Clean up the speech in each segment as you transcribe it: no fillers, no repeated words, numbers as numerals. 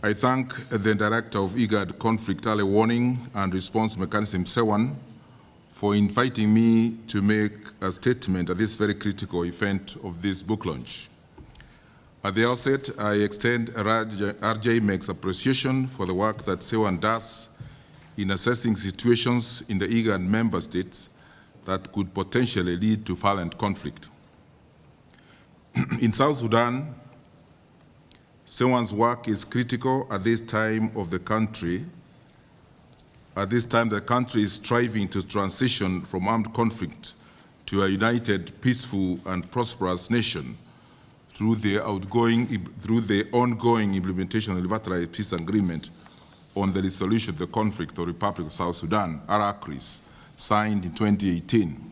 I thank the Director of IGAD Conflict Early Warning and Response Mechanism, CEWARN, for inviting me to make a statement at this very critical event of this book launch. At the outset, I extend RJMEC's appreciation for the work that CEWARN does in assessing situations in the IGAD member states that could potentially lead to violent conflict. In South Sudan, CEWARN's work is critical at this time of the country. At this time, the country is striving to transition from armed conflict to a united, peaceful, and prosperous nation through the ongoing implementation of the bilateral peace agreement on the resolution of the conflict of the Republic of South Sudan, RACRIS, signed in 2018.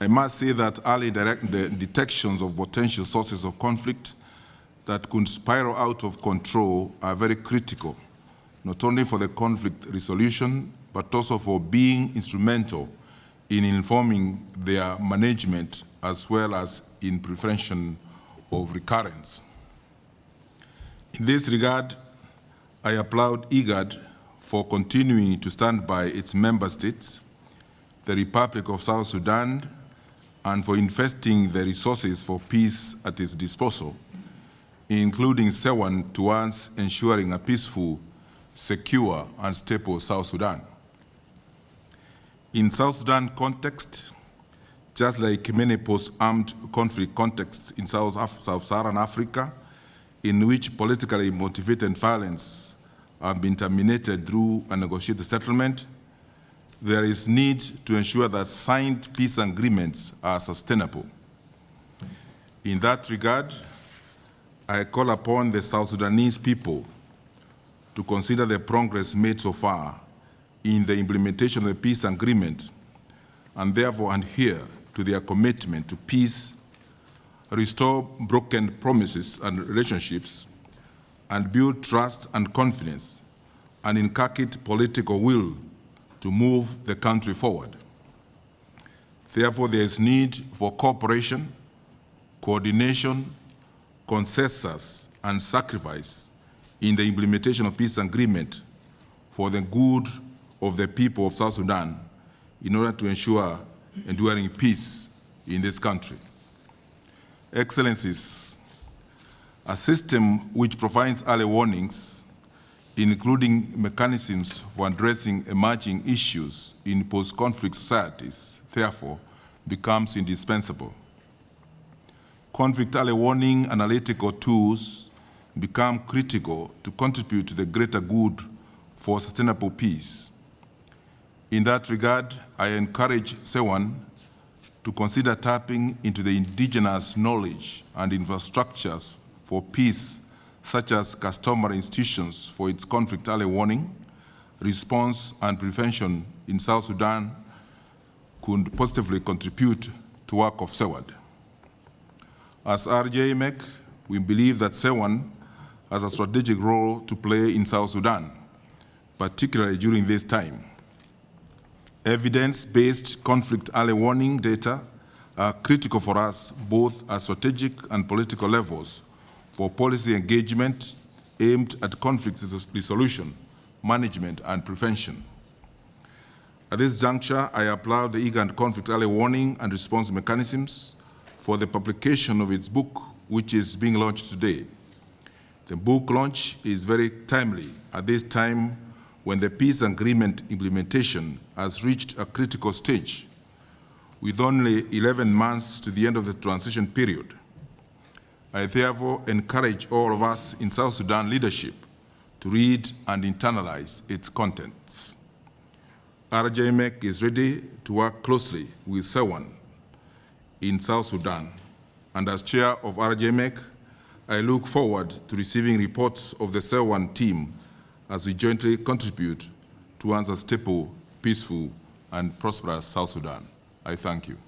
I must say that early detections of potential sources of conflict that could spiral out of control are very critical, not only for the conflict resolution, but also for being instrumental in informing their management as well as in prevention of recurrence. In this regard, I applaud IGAD for continuing to stand by its member states, the Republic of South Sudan, and for investing the resources for peace at its disposal, including CEWARN, towards ensuring a peaceful, secure, and stable South Sudan. In South Sudan context, just like many post-armed conflict contexts in Sub-Saharan Africa, in which politically motivated violence have been terminated through a negotiated settlement, there is need to ensure that signed peace agreements are sustainable. In that regard, I call upon the South Sudanese people to consider the progress made so far in the implementation of the peace agreement and therefore adhere to their commitment to peace, restore broken promises and relationships, and build trust and confidence, and inculcate political will to move the country forward. Therefore, there is need for cooperation, coordination, consensus, and sacrifice in the implementation of peace agreement for the good of the people of South Sudan in order to ensure enduring peace in this country. Excellencies, a system which provides early warnings, including mechanisms for addressing emerging issues in post-conflict societies, therefore, becomes indispensable. Conflict early warning analytical tools become critical to contribute to the greater good for sustainable peace. In that regard, I encourage CEWARN to consider tapping into the indigenous knowledge and infrastructures for peace, such as customary institutions for its conflict early warning, response, and prevention in South Sudan could positively contribute to work of CEWARN. As RJMEC, we believe that CEWARN has a strategic role to play in South Sudan, particularly during this time. Evidence-based conflict early warning data are critical for us, both at strategic and political levels, for policy engagement aimed at conflict resolution, management, and prevention. At this juncture, I applaud the IGAD Conflict Early Warning and Response Mechanisms for the publication of its book, which is being launched today. The book launch is very timely at this time when the peace agreement implementation has reached a critical stage, with only 11 months to the end of the transition period. I therefore encourage all of us in South Sudan leadership to read and internalize its contents. RJMEC is ready to work closely with CEWARN in South Sudan, and as chair of RJMEC, I look forward to receiving reports of the CEWARN team as we jointly contribute towards a stable, peaceful, and prosperous South Sudan. I thank you.